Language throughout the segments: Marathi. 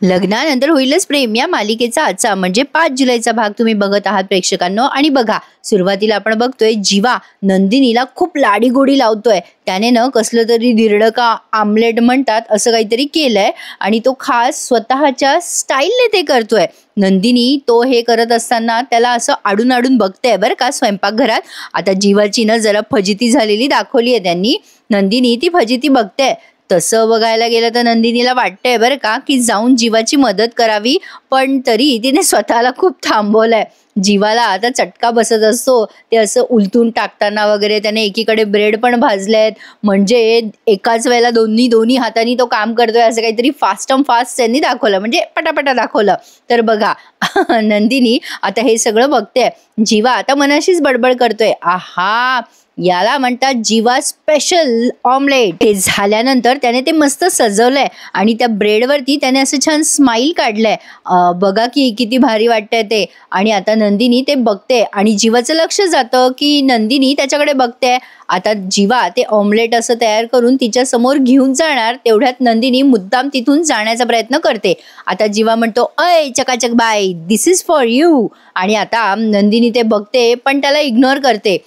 लग्नानंतर होईलच प्रेम या मालिकेचा आजचा म्हणजे 5 जुलैचा भाग तुम्ही बघत आहात प्रेक्षकांनो. आणि बघा, सुरुवातीला आपण बघतोय जीवा नंदिनीला खूप लाडीगोडी लावतोय. त्याने न कसलं तरी धिरडं का आमलेट म्हणतात असं काहीतरी केलंय आणि तो खास स्वतःच्या स्टाईलने ते करतोय. नंदिनी तो हे करत असताना त्याला असं आडून आडून बघते बरं का स्वयंपाकघरात. आता जीवाची न जरा फजिती झालेली दाखवली आहे त्यांनी. नंदिनी ती फजिती बघते. तसं बघायला गेलं तर नंदिनीला वाटतंय बरं का की जाऊन जीवाची मदत करावी, पण तरी तिने स्वतःला खूप थांबवलंय. जीवाला आता चटका बसत असतो ते असं उलटून टाकताना वगैरे. त्याने एकीकडे ब्रेड पण भाजलेत, म्हणजे एकाच वेळेला दोन्ही हातांनी तो काम करतोय असं काहीतरी फास्ट अँड फास्ट त्यांनी दाखवलं, म्हणजे पटापटा दाखवलं. तर बघा नंदिनी आता हे सगळं बघते. जीवा आता मनाशीच बडबड करतोय, आहा याला म्हणतात जीवा स्पेशल ऑमलेट. हे झाल्यानंतर त्याने ते मस्त सजवलंय आणि त्या ब्रेडवरती त्याने असं छान स्माइल काढलंय. बघा की किती भारी वाटतंय ते. आणि आता नंदिनी ते बघते आणि जीवाचं लक्ष जातं की नंदिनी त्याच्याकडे बघते. आता जीवा ते ऑमलेट असं तयार करून तिच्या समोर घेऊन जाणार, तेवढ्यात नंदिनी मुद्दाम तिथून जाण्याचा प्रयत्न करते. आता जीवा म्हणतो, अय चकाचक बाय, दिस इज फॉर यू. आणि आता नंदिनी ते बघते पण त्याला इग्नोर करते.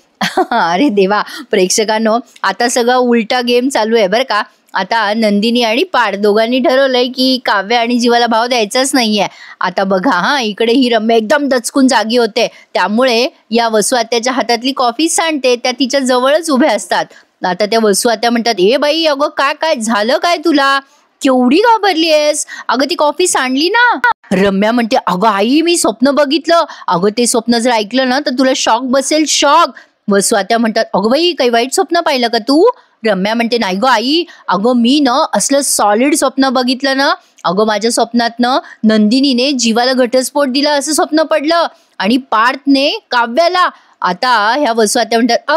अरे देवा, प्रेक्षकांनो आता सगळं उलटा गेम चालू आहे बरं का. आता नंदिनी आणि पाड दोघांनी ठरवलंय की काव्य आणि जीवाला भाव द्यायचाच नाहीये. आता बघा इकडे ही रम्या एकदम दचकून जागी होते. त्यामुळे या वसू आत्याच्या हातातली कॉफी सांडते, त्या तिच्या जवळच उभ्या असतात. आता त्या वसू आत्या म्हणतात, ए बाई अगं काय झालं काय तुला, केवढी घाबरली आहेस, अगं ती कॉफी सांडली ना. रम्या म्हणते, अगं आई मी स्वप्न बघितलं, अगं ते स्वप्न जर ऐकलं ना तर तुला शॉक बसेल, शॉक. वसू आत्या म्हणतात, अगं बाई काही वाईट स्वप्न पाहिलं का तू. रम्या म्हणते, नाही गो आई, अगं मी ना असलं सॉलिड स्वप्न बघितलं ना, अगं माझ्या स्वप्नातनं नंदिनीने जीवाला घटस्फोट दिला असं स्वप्न पडलं आणि पार्थने काव्याला. आता ह्या वसू आत्या म्हणतात,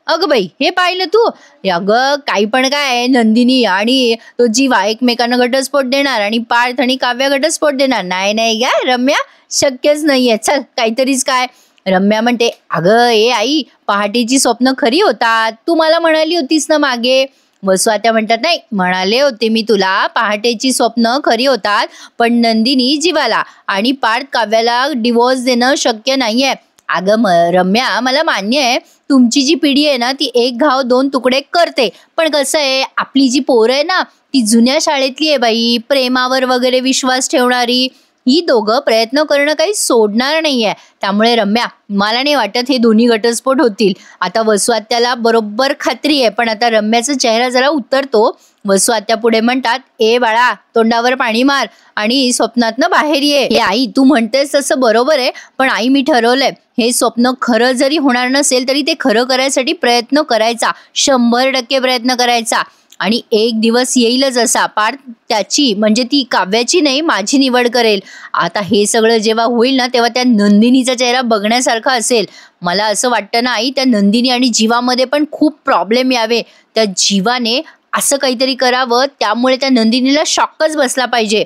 अगं बाई हे पाहिलं तू, अगं काही पण काय नंदिनी आणि तो जीवा एकमेकांना घटस्फोट देणार आणि पार्थ आणि काव्या घटस्फोट देणार, नाही काय रम्या शक्यच नाहीये, चल काहीतरीच काय. रम्या म्हणते, अगं ए आई पहाटेची स्वप्न खरी होतात, तू मला म्हणाली होतीस ना मागे. वसू आत्या म्हणतात, नाही म्हणाले होते मी तुला पहाटेची स्वप्न खरी होतात, पण नंदिनी जीवाला आणि पार्थ काव्याला डिवोर्स देणं शक्य नाहीये. अगं रम्या मला मान्य आहे तुमची जी पिढी आहे ना ती एक घाव दोन तुकडे करते, पण कसं आहे आपली जी पोरं आहे ना ती जुन्या शाळेतली आहे बाई, प्रेमावर वगैरे विश्वास ठेवणारी. ही दोघं प्रयत्न करणं काही सोडणार नाहीये. त्यामुळे रम्या मला नाही वाटत हे दोन्ही घटस्फोट होतील. आता वसू आत्याला बरोबर खात्री आहे, पण आता रम्याचा चेहरा जरा उतरतो. वसू आत्या पुढे म्हणतात, ए बाळा तोंडावर पाणी मार आणि स्वप्नातनं बाहेर ये. हे आई तू म्हणतेस तसं बरोबर आहे, पण आई मी ठरवलंय हे स्वप्न खरं जरी होणार नसेल तरी ते खरं करायसाठी प्रयत्न करायचा, 100% प्रयत्न करायचा. आणि एक दिवस येईलच असा पार्थ त्याची म्हणजे ती काव्याची नाही माझी निवड करेल. आता हे सगळं जेव्हा होईल ना तेव्हा त्या नंदिनीचा चेहरा बघण्यासारखा असेल. मला असं वाटतं ना आई त्या नंदिनी आणि जीवामध्ये पण खूप प्रॉब्लेम यावे. त्या जीवाने असं काहीतरी करावं त्यामुळे त्या नंदिनीला शॉकच बसला पाहिजे.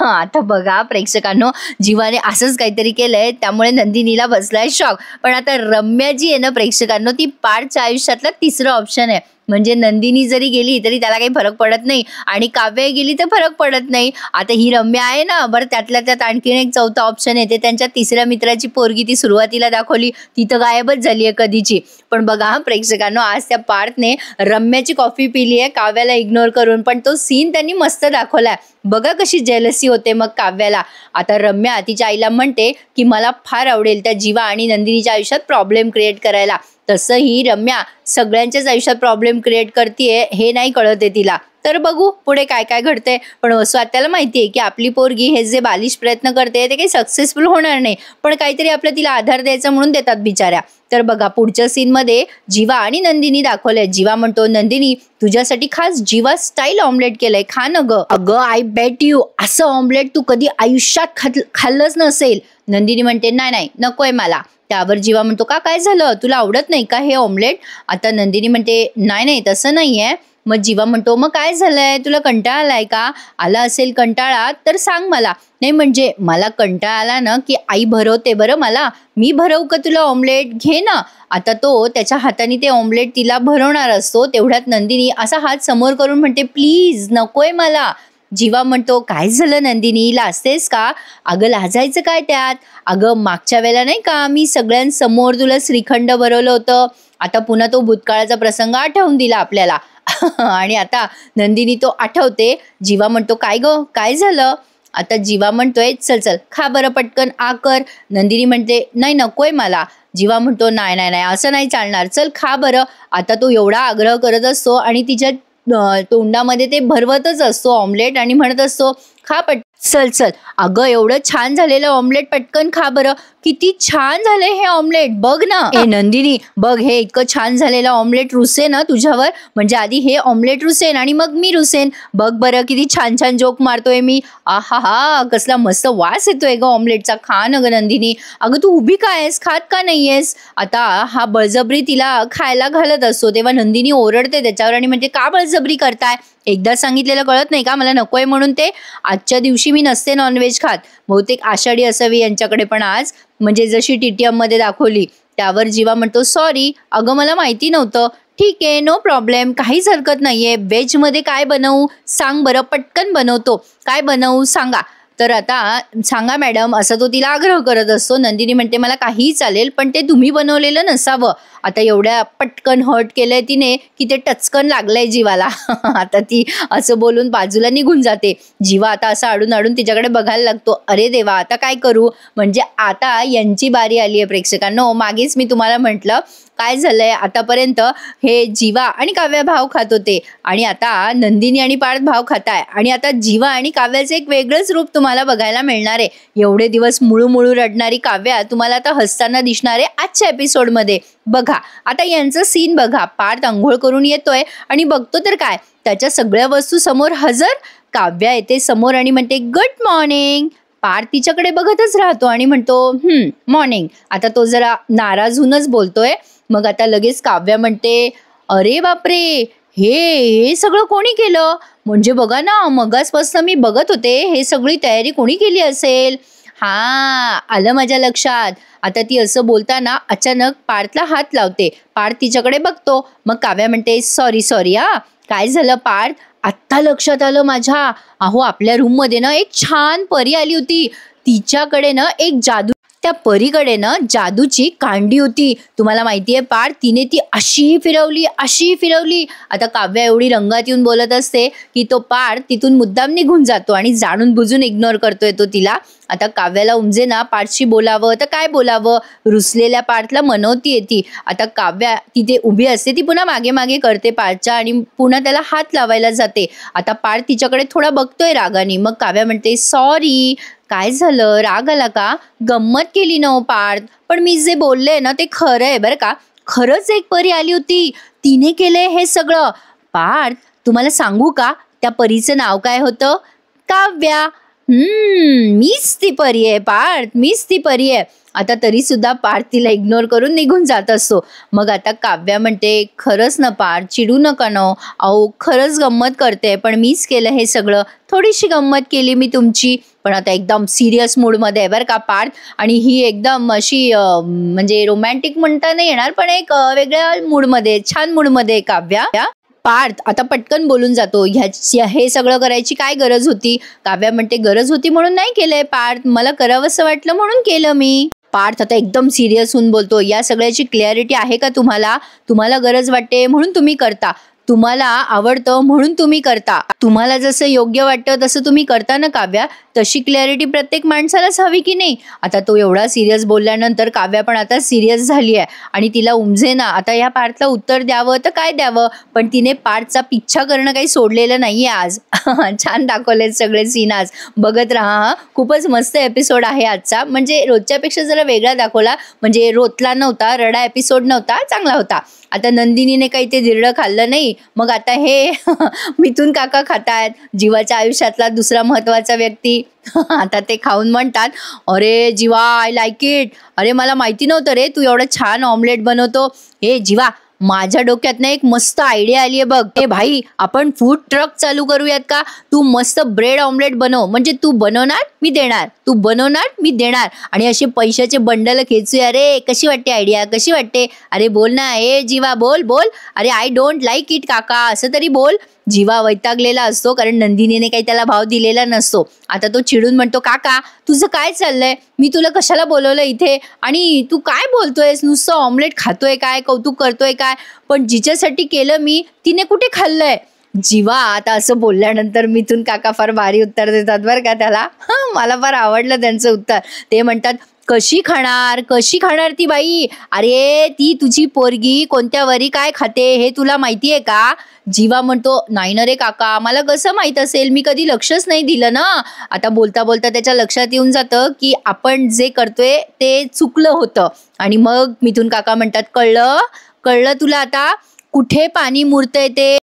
आता बघा प्रेक्षकांनो, जीवाने असंच काहीतरी केलंय त्यामुळे नंदिनीला बसलाय शॉक. पण आता रम्या जी आहे ना प्रेक्षकांनो ती पार्थच्या आयुष्यातला तिसरं ऑप्शन आहे. म्हणजे नंदिनी जरी गेली तरी त्याला काही फरक पडत नाही आणि काव्य गेली तर फरक पडत नाही. आता ही रम्या आहे ना, बरं त्यातल्या त्यात आणखीन एक चौथा ऑप्शन आहे, ते त्यांच्या तिसऱ्या मित्राची पोरगी ती सुरुवातीला दाखवली ती तर गायबच झाली आहे कधीची. पण बघा प्रेक्षकांनो आज त्या पार्थने रम्याची कॉफी पिली आहे काव्याला इग्नोर करून, पण तो सीन त्यांनी मस्त दाखवलाय. बघा कशी जेलसी होते मग काव्याला. आता रम्या तिच्या आईला म्हणते की मला फार आवडेल त्या जीवा आणि नंदिनीच्या आयुष्यात प्रॉब्लेम क्रिएट करायला. तसं ही रम्या सगळ्यांच्याच आयुष्यात प्रॉब्लेम क्रिएट करतेय हे नाही कळत आहे तिला. तर बघू पुढे काय काय घडतंय. पण वसू आत्याला माहितीये की आपली पोरगी हे जे बालिश प्रयत्न करते ते काही सक्सेसफुल होणार नाही, पण काहीतरी आपलं तिला आधार द्यायचा म्हणून देतात बिचाऱ्या. तर बघा पुढच्या सीन मध्ये जीवा आणि नंदिनी दाखवलंय. जीवा म्हणतो, नंदिनी तुझ्यासाठी खास जीवा स्टाईल ऑमलेट केलंय, खा न ग. अगं आय बेट यू असं ऑमलेट तू कधी आयुष्यात खाल्लंच नसेल. नंदिनी म्हणते, नाही नकोय मला. त्यावर जीवा म्हणतो, का काय झालं, तुला आवडत नाही का हे ऑमलेट. आता नंदिनी म्हणते, नाही तसं नाहीये. मग जीवा म्हणतो, मग काय झालंय, तुला कंटाळा आलाय का, आला असेल कंटाळा तर सांग मला. नाही म्हणजे मला कंटाळा आला ना की आई भरवते बरं मला, मी भरवू का तुला ऑमलेट, घे ना. आता तो त्याच्या हाताने ते ऑमलेट तिला भरवणार असतो, तेवढ्यात नंदिनी असा हात समोर करून म्हणते, प्लीज नकोय मला. जीवा म्हणतो, काय झालं नंदिनी, लाजतेस का? अगं लाजायचं काय त्यात? अगं मागच्या वेळेला नाही का मी सगळ्यांसमोर तुला श्रीखंड भरवलं होतं, आता पुन्हा तो भूतकाळाचा प्रसंग आठवून दिला आपल्याला. आणि आता नंदिनी तो आठवते. जीवा म्हणतो, काय ग काय झालं? आता जीवा म्हणतोय, चल चल खा बरं पटकन आ कर. नंदिनी म्हणते, नाही नकोय मला. जीवा म्हणतो, नाही नाही नाही असं नाही चालणार, चल खा बरं. आता तो एवढा आग्रह करत असतो आणि तिच्या तोंडामध्ये ते भरवतच असतो ऑमलेट आणि म्हणत असतो, खा चल चल. अगं एवढं छान झालेलं ऑमलेट पटकन खा बरं. किती छान झालंय हे ऑमलेट, बघ ना. ए नंदिनी बघ, हे इतकं छान झालेलं ऑमलेट रुसे ना तुझ्यावर, म्हणजे आधी हे ऑमलेट रुसेन आणि मग मी रुसेन. बघ बरं किती छान छान जोक मारतोय मी. आहा हा, कसला मस्त वास येतोय ग ऑमलेटचा. खा ना ग नंदिनी. अगं तू उभी काय आहेस, खात का नाहीयेस? आता हा बळजबरी तिला खायला घालत असतो, तेव्हा नंदिनी ओरडते त्याच्यावर आणि म्हणजे, का बळजबरी करताय? एकदा सांगितलेलं कळत नाही का मला नकोय म्हणून? ते आजच्या दिवशी मी नसते नॉनव्हेज खात, बहुतेक आषाढी असावी यांच्याकडे पण आज, म्हणजे जशी TTM मध्ये दाखवली. त्यावर जीवा म्हणतो, सॉरी अगं मला माहिती नव्हतं. ठीक आहे नो प्रॉब्लेम, काहीच हरकत नाहीये. व्हेजमध्ये काय बनवू सांग बरं, पटकन बनवतो. काय बनवू सांगा. तर आता सांगा मॅडम, असा तो तिला आग्रह करत असतो. नंदिनी म्हणते, मला काहीही चालेल पण ते तुम्ही बनवलेलं नसावं. आता एवढ्या पटकन हर्ट केलंय तिने की ते टचकन लागलंय जीवाला. आता ती असं बोलून बाजूला निघून जाते. जीवा आता असं आडून आडून तिच्याकडे बघायला लागतो. अरे देवा आता काय करू? म्हणजे आता यांची बारी आली आहे प्रेक्षकांनो. मागेच मी तुम्हाला म्हटलं काय झालंय, आतापर्यंत हे जीवा आणि काव्या भाव खात होते आणि आता नंदिनी आणि पार्थ भाव खाताय आणि आता जीवा आणि काव्याचं एक वेगळंच रूप तुम्हाला बघायला मिळणार आहे. एवढे दिवस मुळू रडणारी काव्या तुम्हाला आता हसताना दिसणार आहे आजच्या एपिसोडमध्ये. बघा आता यांचं सीन बघा. पार्थ अंघोळ करून येतोय आणि बघतो तर काय, त्याच्या सगळ्या वस्तू समोर हजर. काव्या येते समोर आणि म्हणते, गुड मॉर्निंग. पार्थ तिच्याकडे बघतच राहतो आणि म्हणतो, मॉर्निंग. आता तो जरा नाराज होऊनच बोलतोय. मग आता लगेच काव्या म्हणते, अरे बापरे, हे सगळं कोणी केलं? म्हणजे बघा ना, मगासपासून मी बघत होते, हे सगळी तयारी कोणी केली असेल? हा, आलं माझ्या लक्षात. आता ती असं बोलताना अचानक पार्थला हात लावते. पार्थ तिच्याकडे बघतो. मग काव्या म्हणते, सॉरी हा, काय झालं पार्थ? आत्ता लक्षात आलं माझ्या. अहो आपल्या रूम मध्ये ना एक छान परी आली होती. तिच्याकडे ना एक त्या परीकडे ना जादूची कांडी होती. तुम्हाला माहितीये पार्थ, तिने ती अशी फिरवली. आता काव्या एवढी रंगात येऊन बोलत असते की तो पार्थ तिथून मुद्दाम निघून जातो आणि जाणून बुजून इग्नोर करतोय तो तिला. आता काव्याला उमजे ना पार्थशी बोलावं तर काय बोलावं, रुसलेल्या पार्थला मनवती येते. आता काव्या तिथे उभी असते, ती पुन्हा मागे मागे करते पार्थच्या आणि पुन्हा त्याला हात लावायला जाते. आता पार्थ तिच्याकडे थोडा बघतोय रागाने. मग काव्या म्हणते, सॉरी. काय झालं, राग आला का? गंमत केली ना पार्थ, पण मी जे बोलले ना ते खरं आहे बरं का. खरंच एक परी आली होती, तिने केलंय हे सगळं. पार्थ तुम्हाला सांगू का, त्या परीचं नाव काय होतं? काव्या. मीच ती परी आहे पार्थ, मीच ती परी आहे. आता तरी सुद्धा पार्थ तिला इग्नोर करून निघून जात असतो. मग आता काव्या म्हणते, खरंच ना पार्थ, चिडू नका ना. अहो खरंच गंमत करते, पण मीच केलं हे सगळं. थोडीशी गंमत केली मी तुमची. पण आता एकदम सिरियस मूडमध्ये आहे बरं का पार्थ. आणि ही एकदम अशी म्हणजे रोमॅन्टिक म्हणता नाही येणार, पण एक वेगळ्या मूडमध्ये, छान मूडमध्ये काव्या. पार्थ आता पटकन बोलून जातो, हे सगळं करायची काय गरज होती? काव्या म्हणते, गरज होती म्हणून नाही केलंय पार्थ, मला करावंसं वाटलं म्हणून केलं मी. पार्थ आता एकदम सिरियस होऊन बोलतो, या सगळ्याची क्लॅरिटी आहे का तुम्हाला? तुम्हाला गरज वाटते म्हणून तुम्ही करता, तुम्हाला आवडतं म्हणून तुम्ही करता, तुम्हाला जसं योग्य वाटतं तसं तुम्ही करता ना काव्या. तशी क्लॅरिटी प्रत्येक माणसालाच हवी की नाही? आता तो एवढा सिरियस बोलल्यानंतर काव्या पण आता सिरियस झाली आहे आणि तिला उमजे ना आता या पार्थला उत्तर द्यावं तर काय द्यावं. पण तिने पार्थचा पिच्छा करणं काही सोडलेलं नाहीये आज. छान दाखवले सगळे सीन आज, बघत राहा. खूपच मस्त एपिसोड आहे आजचा, म्हणजे रोजच्यापेक्षा जरा वेगळा दाखवला, म्हणजे रोतला नव्हता, रडा एपिसोड नव्हता, चांगला होता. आता नंदिनीने काही ते दिरडं खाल्लं नाही. मग आता हे मिथून काका खातायत, जीवाच्या आयुष्यातला दुसरा महत्वाचा व्यक्ती. आता ते खाऊन म्हणतात, अरे जीवा आय लाईक इट. अरे मला माहिती नव्हतं रे तू एवढं छान ऑमलेट बनवतो. हे जीवा, माझ्या डोक्यात ना एक मस्त आयडिया आली आहे बघ. हे भाई, आपण फूड ट्रक चालू करूयात का? तू मस्त ब्रेड ऑमलेट बनव, म्हणजे तू बनवणार मी देणार, तू बनवणार मी देणार आणि असे पैशाचे बंडल खेचूया रे. कशी वाटते आयडिया, कशी वाटते? अरे बोल ना, ए जीवा बोल. अरे आय डोंट लाईक इट काका, असं तरी बोल. जीवा वैतागलेला असतो, कारण नंदिनीने काही त्याला भाव दिलेला नसतो. आता तो चिडून म्हणतो, काका तुझं काय चाललंय, मी तुला कशाला बोलवलं इथे, आणि तू काय बोलतोयस, नुसतं ऑमलेट खातोय काय, कौतुक करतोय काय, पण जिच्यासाठी केलं मी तिने कुठे खाल्लंय. जीवा आता असं बोलल्यानंतर मिथून काका फार भारी उत्तर देतात बरं का त्याला. मला फार आवडलं त्यांचं उत्तर. ते म्हणतात, कशी खाणार ती बाई, अरे ती तुझी पोरगी कोणत्या वरी काय खाते हे तुला माहितीये का. जीवा म्हणतो, नाही ना रे काका, मला कसं माहित असेल, मी कधी लक्षच नाही दिलं ना. आता बोलता बोलता त्याच्या लक्षात येऊन जातं की आपण जे करतोय ते चुकलं होतं. आणि मग मिथून काका म्हणतात, कळलं तुला आता कुठे पाणी मुरतंय ते.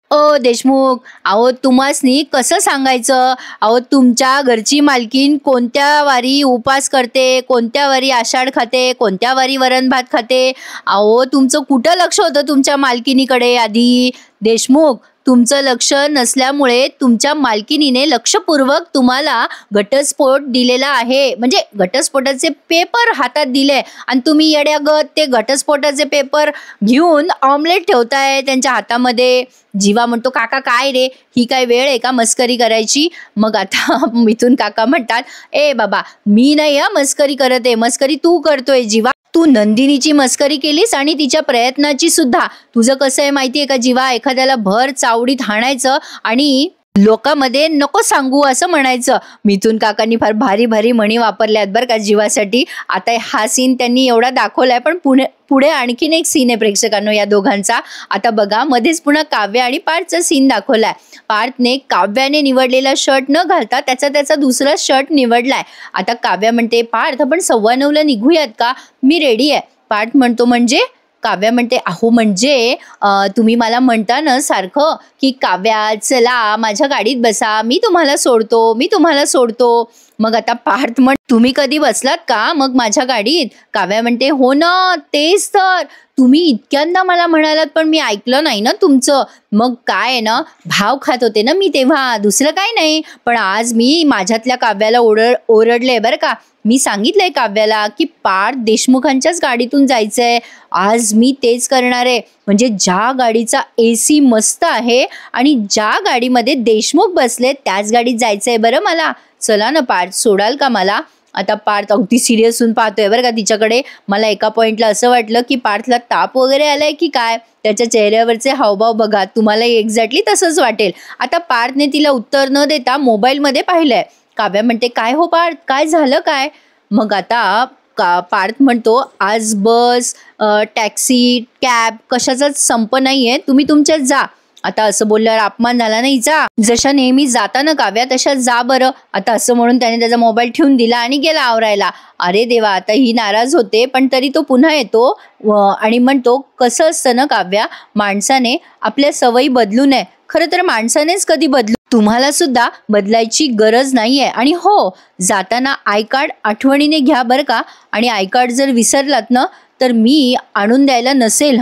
देशमुख, अहो तुम्हासनी कसं सांगायचं, अहो तुमच्या घरची मालकीन कोणत्या वारी उपास करते, कोणत्या वारी आषाढ खाते, कोणत्या वारी वरण भात खाते, अहो तुमचं कुठं लक्ष होतं तुमच्या मालकिनीकडे आधी. देशमुख, तुमचं लक्ष नसल्यामुळे तुमच्या मालकिनीने लक्षपूर्वक तुम्हाला घटस्फोट दिलेला आहे, म्हणजे घटस्फोटाचे पेपर हातात दिले, आणि तुम्ही येड्यागत ते घटस्फोटाचे पेपर घेऊन ऑमलेट ठेवताय त्यांच्या हातामध्ये. जीवा म्हणतो, काका काय रे, ही काय वेळ आहे का मस्करी करायची. मग आता मिथून काका म्हणतात, ए बाबा मी नाही मस्करी करत आहे, मस्करी तू करतोय जीवा. तू नंदिनीची मस्करी केलीस आणि तिच्या प्रयत्नाची सुद्धा. तुझं कसं आहे माहितीये का जीवा, एखाद्याला भर चावडीत हाणायचं आणि लोकांमध्ये नको सांगू असं म्हणायचं. मिथून काकांनी फार भारी भारी म्हणी वापरल्यात बरं का जीवासाठी. आता हा सीन त्यांनी एवढा दाखवलाय, पण पुढे आणखीन एक सीन आहे प्रेक्षकांनो या दोघांचा. आता बघा, मध्येच पुन्हा काव्य आणि पार्थचा सीन दाखवलाय. पार्थने काव्याने निवडलेला शर्ट न घालता त्याचा दुसरा शर्ट निवडलाय. आता काव्या म्हणते, पार्थ आपण 9:15 निघूयात का, मी रेडी आहे. पार्थ म्हणतो, म्हणजे. काव्या म्हणते, अहो म्हणजे तुम्ही मला म्हणता ना सारखं की काव्या चला माझ्या गाडीत बसा, मी तुम्हाला सोडतो. मग आता पार्थ तुम्ही कधी बसलात का मग माझ्या गाडीत. काव्या म्हणते, हो ना तेच तर, तुम्ही इतक्यांदा मला म्हणालात पण मी ऐकलं नाही ना तुमचं. मग काय आहे ना, भाव खात होते ना मी तेव्हा, दुसरं काय नाही. पण आज मी माझ्यातल्या काव्याला ओरडले बरं का. मी सांगितलंय काव्याला की पार्थ देशमुखांच्याच गाडीतून जायचंय. आज मी तेच करणार आहे. म्हणजे ज्या गाडीचा AC मस्त आहे आणि ज्या गाडीमध्ये देशमुख बसले त्याच गाडीत जायचंय बरं मला. चला ना पार्थ, सोडाल का मला. आता पार्थ अगदी सिरियस होऊन पाहतोय बरं का तिच्याकडे. मला एका पॉइंटला असं वाटलं की पार्थला ताप वगैरे आलाय की काय. त्याच्या चेहऱ्यावरचे हावभाव बघा, तुम्हाला एक्झॅक्टली तसंच वाटेल. आता पार्थने तिला उत्तर न देता मोबाईलमध्ये पाहिलंय. काव्या म्हणते, काय हो पार्थ, काय झालं काय. मग आता पार्थ म्हणतो, आज बस टॅक्सी कॅब कशाचाच संप नाहीये, तुम्ही तुमच्यात जा. आता असं बोलल्यावर अपमान झाला नाही जा, जशा नेहमी जाता ना काव्या तशा जा बरं. आता असं म्हणून त्याने त्याचा मोबाईल ठेवून दिला आणि गेला आवरायला. अरे देवा, आता ही नाराज होते पण तरी तो पुन्हा येतो आणि म्हणतो, कसं असतं ना काव्या, माणसाने आपल्या सवयी बदलू नये. खरं तर माणसानेच कधी बदलू, तुम्हाला सुद्धा बदलायची गरज नाहीये. आणि हो, जाताना आय कार्ड आठवणीने घ्या बरं का. आणि आय कार्ड जर विसरलात ना तर मी आणून द्यायला नसेल.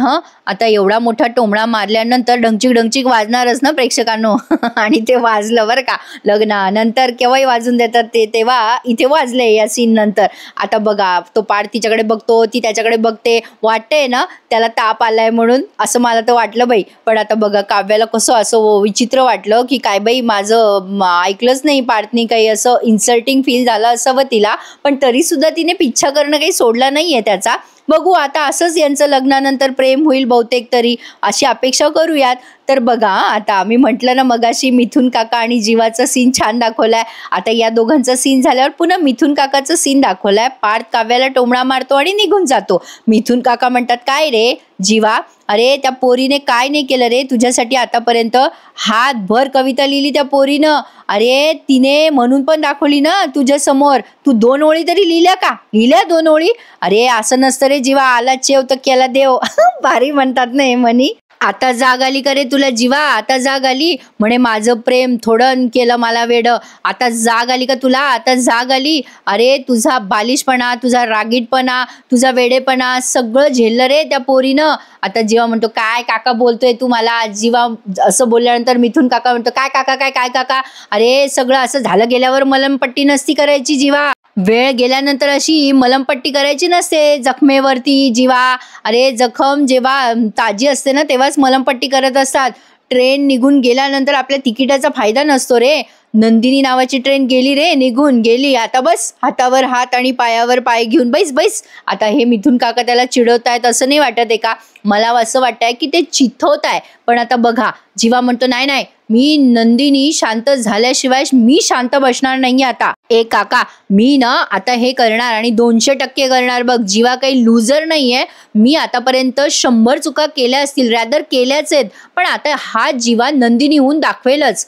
आता एवढा मोठा टोमणा मारल्यानंतर डंगचिक वाजणारच ना प्रेक्षकांनो. आणि ते वाजलं बरं का. लग्नानंतर केव्हाही वाजून देतात ते, तेव्हा इथे वाजले या सीन नंतर. आता बघा, तो पार्थ तिच्याकडे बघतो, ती त्याच्याकडे बघते. वाटतंय ना त्याला ताप आलाय म्हणून, असं मला तर वाटलं बाई. पण आता बघा काव्याला कसं असं विचित्र वाटलं की काय बाई, माझं ऐकलंच नाही पार्थनी, काही असं इन्सल्टिंग फील झालं असावं तिला. पण तरी सुद्धा तिने पिच्छा करणं काही सोडला नाहीये त्याचा. बघू आता असंच यांचं लग्नानंतर प्रेम होईल बहुतेक तरी, अशी अपेक्षा करूयात. तर बघा, आता आम्ही म्हटलं ना मगाशी मिथून काका आणि जीवाचा सीन छान दाखवलाय. आता या दोघांचा सीन झाल्यावर पुन्हा मिथून काकाचं सीन दाखवलाय. पार्थ काव्याला टोमणा मारतो आणि निघून जातो. मिथून काका म्हणतात, काय रे जीवा, अरे त्या पोरीने काय नाही केलं रे तुझ्यासाठी आतापर्यंत. हातभर कविता लिहिली त्या पोरीनं. अरे तिने म्हणून पण दाखवली ना तुझ्या समोर. तू 2 ओळी तरी लिहिल्या का, लिहिल्या 2 ओळी. अरे असं नसतं रे जीवा, आला चेव तर केला देव. भारी म्हणतात ना हे म्हणी. आता जाग आली का रे तुला जीवा, आता जाग आली म्हणे, माझं प्रेम थोडं केलं मला वेड. आता जाग आली का तुला, आता जाग आली. अरे तुझा बालिशपणा, तुझा रागीटपणा, तुझा वेडेपणा सगळं झेललं रे त्या पोरीनं. आता जीवा म्हणतो, काय काका बोलतोय तू मला. जीवा असं बोलल्यानंतर मिथून काका म्हणतो, काय काका, काय काका, अरे सगळं असं झालं गेल्यावर मलमपट्टी नसती करायची जीवा. वेळ गेल्यानंतर अशी मलमपट्टी करायची नसते जखमेवरती जीवा. अरे जखम जेव्हा ताजी असते ना तेव्हाच मलमपट्टी करत असतात. ट्रेन निघून गेल्यानंतर आपल्या तिकिटाचा फायदा नसतो रे. नंदिनी नावाची ट्रेन गेली रे, निघून गेली. आता बस, हातावर हात आणि पायावर पाय घेऊन बैस बैस. आता हे मिथुन काका त्याला चिडवतायत असं नाही वाटत आहे का? मला असं वाटतंय की ते चिथवत आहे. पण आता बघा, जीवा म्हणतो नाही नाही, मी नंदिनी शांत झाल्याशिवाय मी शांत बसणार नाहीये आता. ए काका, मी ना आता हे करणार आणि 200% करणार बघ. जीवा काही लुजर नाहीये. मी आतापर्यंत 100 चुका केल्या असतील, रॅदर केल्याच आहेत, पण आता हा जीवा नंदिनी होऊन दाखवेलच.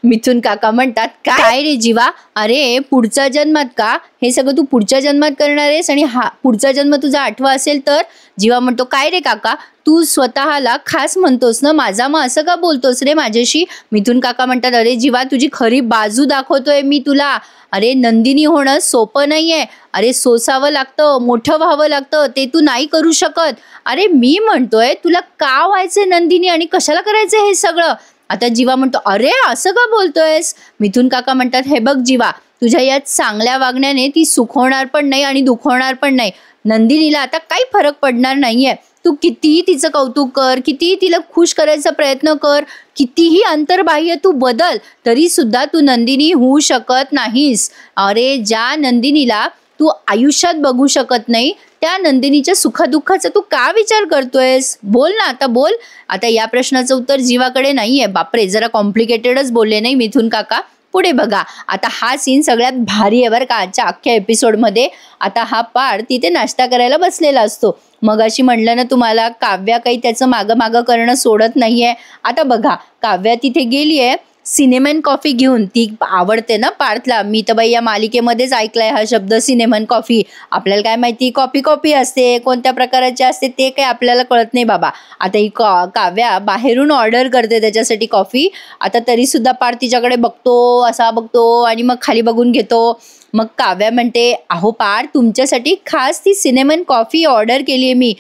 मिथुन काका म्हणतात, काय रे जीवा, अरे पुढच्या जन्मात का? हे सगळं तू पुढच्या जन्मात करणार आहेस आणि हा पुढचा जन्म तुझा 8वा असेल तर? जीवा म्हणतो, काय रे काका, तू स्वतःला खास म्हणतोस ना माझा, मग असं का बोलतोस रे माझ्याशी? मिथुन काका म्हणतात, अरे जीवा तुझी खरी बाजू दाखवतोय मी तुला. अरे नंदिनी होणं सोपं नाहीये. अरे सोसावं लागतं, मोठं व्हावं लागतं, ते तू नाही करू शकत. अरे मी म्हणतोय तुला का व्हायचंय नंदिनी आणि कशाला करायचंय हे सगळं? आता जीवा म्हणतो, अरे असं का बोलतोयस? मिथुन काका म्हणतात, हे बघ जीवा, तुझ्या या चांगल्या वागण्याने ती सुखवणार पण नाही आणि दुखवणार पण नाही. नंदिनीला आता काही फरक पडणार नाहीये. तू कितीही तिचं कौतुक कर, कितीही तिला खुश करायचा प्रयत्न कर, कितीही अंतर्बाह्य तू बदल, तरी सुद्धा तू नंदिनी होऊ शकत नाहीस. अरे ज्या नंदिनीला तू आयुष्यात बघू शकत नाही, त्या नंदिनीच्या सुखदुःखाचा तू का विचार करतोयस? बोल ना, आता बोल. आता या प्रश्नाचं उत्तर जीवाकडे नाहीये. बापरे, जरा कॉम्प्लिकेटेडच बोलले नाही मिथुन काका. पुढे बघा, आता हा सीन सगळ्यात भारी आहे बरं का आजच्या अख्ख्या एपिसोडमध्ये. आता हा पार्थ तिथे नाश्ता करायला बसलेला असतो. मग अशी म्हणलं ना तुम्हाला, काव्या काही त्याचं मागं करणं सोडत नाहीये. आता बघा, काव्या तिथे गेलीये सिनेमन कॉफी घेऊन. ती आवडते ना पार्थला. मी तर बाई या मालिकेमध्येच ऐकलाय हा शब्द, सिनेमन कॉफी. आपल्याला काय माहिती कॉफी असते, कोणत्या प्रकाराची असते ते काही आपल्याला कळत नाही बाबा. आता ही काव्या बाहेरून ऑर्डर करते त्याच्यासाठी कॉफी. आता तरी सुद्धा पार्थ तिच्याकडे बघतो, असा बघतो आणि मग खाली बघून घेतो. मग काव्या म्हणते, अहो पार्थ, तुमच्यासाठी खास ती सिनेमन कॉफी ऑर्डर केली आहे मी.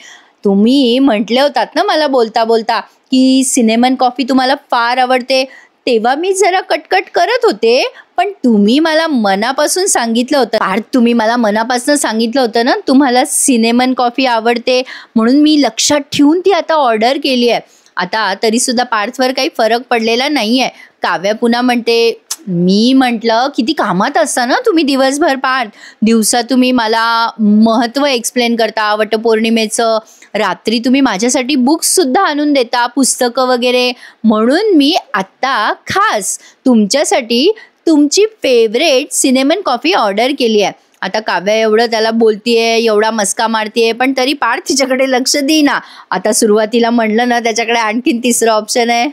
तुम्ही म्हटले होतात ना मला बोलता बोलता की सिनेमन कॉफी तुम्हाला फार आवडते. तेव्हा मी जरा कटकट करत होते, पण तुम्ही मला मनापासून सांगितलं होतं. पार्थ, तुम्ही मला मनापासून सांगितलं होतं ना तुम्हाला सिनेमन कॉफी आवडते, म्हणून मी लक्षात ठेवून ती आता ऑर्डर केली आहे. आता तरी सुद्धा पार्थवर काही फरक पडलेला नाहीये. काव्या पुन्हा म्हणते, मी म्हटलं किती कामात असता ना तुम्ही दिवसभर पार्थ. दिवसा तुम्ही मला महत्त्व एक्सप्लेन करता वटपौर्णिमेचं, रात्री तुम्ही माझ्यासाठी बुक्स सुद्धा आणून देता, पुस्तकं वगैरे. म्हणून मी आत्ता खास तुमच्यासाठी तुमची फेवरेट सिनेमन कॉफी ऑर्डर केली आहे. आता काव्या एवढं त्याला बोलतीये, एवढा मस्का मारतीये, पण तरी पार्थ तिच्याकडे लक्ष देईना. आता सुरुवातीला म्हणलं ना त्याच्याकडे आणखीन तिसरं ऑप्शन आहे.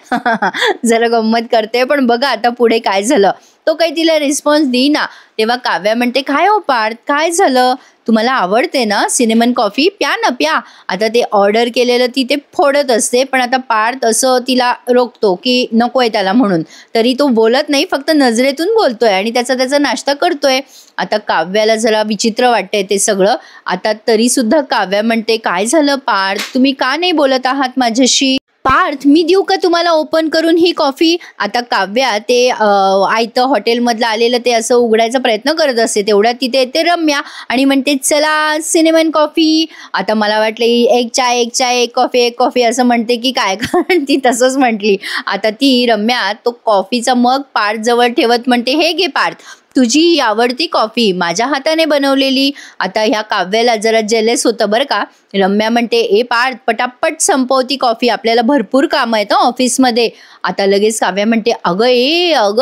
जरा गंमत करते, पण बघा आता पुढे काय झालं. तो काही तिला रिस्पॉन्स देईना. तेव्हा काव्या म्हणते, काय हो पार्थ, काय झालं? तुम्हाला आवडते ना सिनेमन कॉफी, प्या ना प्या. आता ते ऑर्डर केलेलं ती ते फोडत असते, पण आता पार्थ असं तिला रोखतो की नकोय त्याला म्हणून. तरी तो बोलत नाही, फक्त नजरेतून बोलतोय आणि त्याचा नाश्ता करतोय. आता काव्याला जरा विचित्र वाटतंय ते सगळं. आता तरी सुद्धा काव्या म्हणते, काय झालं पार्थ, तुम्ही का नाही बोलत आहात माझ्याशी? पार्थ, मी देऊ का तुम्हाला ओपन करून ही कॉफी? आता काव्या ते आयतं हॉटेलमधलं आलेलं ते असं उघडायचा प्रयत्न करत असते. तेवढ्यात तिथे येते रम्या आणि म्हणते, चला सिनेमन कॉफी. आता मला वाटलं एक चाय एक कॉफी असं म्हणते की काय, कारण ती तसंच म्हटली. आता ती रम्या तो कॉफीचा मग पार्थ जवळ ठेवत म्हणते, हे घे पार्थ, तुझी आवडती कॉफी माझ्या हाताने बनवलेली. आता ह्या काव्याला जरा जेलस होतं बरं का. रम्या म्हणते, ए पार्थ, पटापट संपवती कॉफी, आपल्याला भरपूर काम आहेत ऑफिसमध्ये. आता लगेच काव्या म्हणते, अगं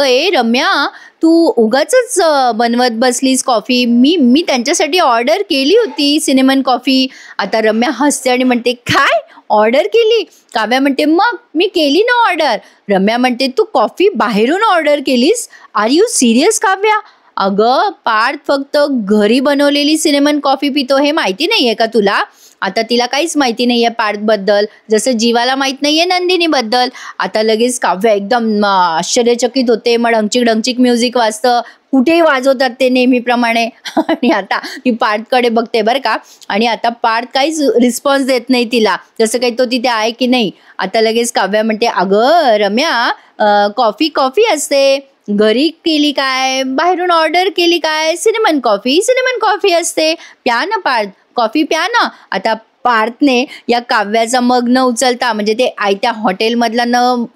ए रम्या, तू उगाचच बनवत बसलीस कॉफी. मी त्यांच्यासाठी ऑर्डर केली होती सिनेमन कॉफी. आता रम्या हसते आणि म्हणते, काय ऑर्डर केली? काव्या म्हणते, मग मी केली ना ऑर्डर. रम्या म्हणते, तू कॉफी बाहेरून ऑर्डर केलीस? Are you serious Kavya? अगं पार्थ फक्त घरी बनवलेली सिनेमन कॉफी पितो, हे माहिती नाहीये का तुला? आता तिला काहीच माहिती नाहीये पार्थबद्दल, जसं जीवाला माहित नाहीये नंदिनीबद्दल. आता लगेच काव्य एकदम आश्चर्यचकित होते. मग डंचिक म्युझिक वाजतं, कुठेही वाजवतात ते नेहमीप्रमाणे. आणि आता ती पार्थकडे बघते बरं का. आणि आता पार्थ काहीच रिस्पॉन्स देत नाही तिला, जसं काही तो तिथे आहे की नाही. आता लगेच काव्या म्हणते, अगं रम्या, कॉफी असते, घरी केली काय, बाहेरून ऑर्डर केली काय, सिनेमन कॉफी असते, प्या ना पार्थ, कॉफी प्या ना. आता पार्थने या काव्याचा मग न उचलता, म्हणजे ते आयत्या हॉटेलमधला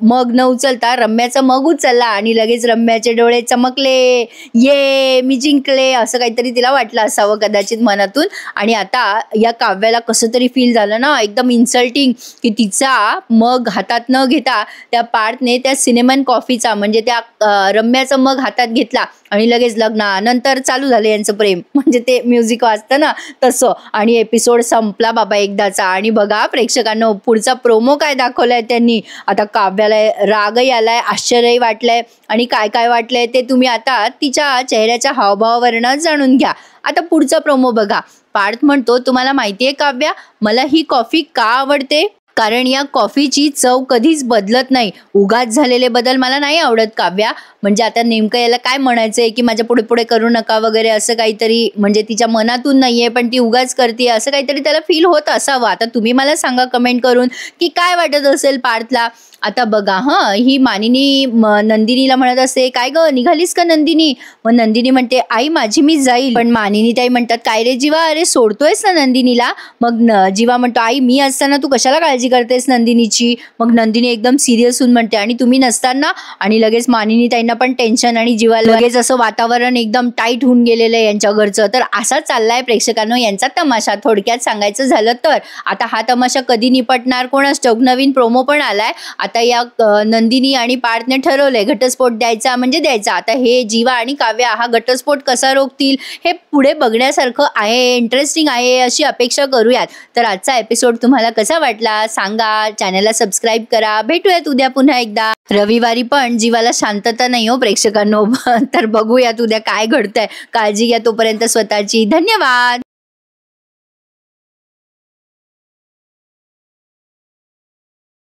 मग न उचलता रम्याचा मग उचलला आणि लगेच रम्याचे डोळे चमकले. ये मी जिंकले असं काहीतरी तिला वाटलं असावं कदाचित मनातून. आणि आता या काव्याला कसं तरी फील झालं ना, एकदम इन्सल्टिंग, की तिचा मग हातात न घेता त्या पार्थने त्या सिनेमन कॉफीचा म्हणजे त्या रम्याचा मग हातात घेतला आणि लगेच लग्नानंतर चालू झालं यांचं प्रेम. म्हणजे ते म्युझिक वाजतं ना तसं. आणि एपिसोड संपला बाबा एकदाचा. आणि बघा प्रेक्षकांना पुढचा प्रोमो काय दाखवलाय त्यांनी. आता काव्याला रागही आलाय, आश्चर्यही वाटलंय आणि काय काय वाटलंय ते तुम्ही आता तिच्या चेहऱ्याच्या हावभावावरनं जाणून घ्या. आता पुढचा प्रोमो बघा. पार्थ म्हणतो, तुम्हाला माहितीये काव्या, मला ही कॉफी का आवडते? कारण या कॉफीची चव कधीच बदलत नाही. उगाच झालेले बदल मला नाही आवडत काव्या. म्हणजे आता नेमकं याला काय म्हणायचंय, की माझ्या पुढे पुढे करू नका वगैरे असं काहीतरी, म्हणजे तिच्या मनातून नाहीये पण ती उगाच करते असं काहीतरी त्याला फील होत असावं. आता तुम्ही मला सांगा कमेंट करून की काय वाटत असेल पार्थला. आता बघा ही मानिनी नंदिनीला म्हणत असते, काय ग निघालीस का नंदिनी? मग नंदिनी म्हणते, आई माझी मी जाईल. पण मानिनी ताई म्हणतात, काय रे जीवा, अरे सोडतोयस ना नंदिनीला? मग जीवा म्हणतो, आई मी असताना तू कशाला काळजी करतेस नंदिनीची? मग नंदिनी एकदम सिरियस होऊन म्हणते, आणि तुम्ही नसताना? आणि लगेच मानिनी ताईंना पण टेन्शन आणि जीवा लगेच असं वातावरण एकदम टाईट होऊन गेलेलं आहे यांच्या घरचं. तर असा चाललाय प्रेक्षकांनो यांचा तमाशा. थोडक्यात सांगायचं झालं तर आता हा तमाशा कधी निपटणार कोणास ठाऊक. नवीन प्रोमो पण आलाय. आता या नंदिनी आणि पार्थने ठरवलंय घटस्फोट द्यायचा म्हणजे द्यायचा. आता हे जीवा आणि काव्या हा घटस्फोट कसा रोखतील हे पुढे बघण्यासारखं आहे, इंटरेस्टिंग आहे अशी अपेक्षा करूयात. तर आजचा एपिसोड तुम्हाला कसा वाटला सांगा, चॅनलला सबस्क्राईब करा. भेटूयात उद्या पुन्हा एकदा. रविवारी पण जीवाला शांतता नाही हो प्रेक्षकांनो. तर बघूयात उद्या काय घडतंय. काळजी घ्या तोपर्यंत स्वतःची. धन्यवाद.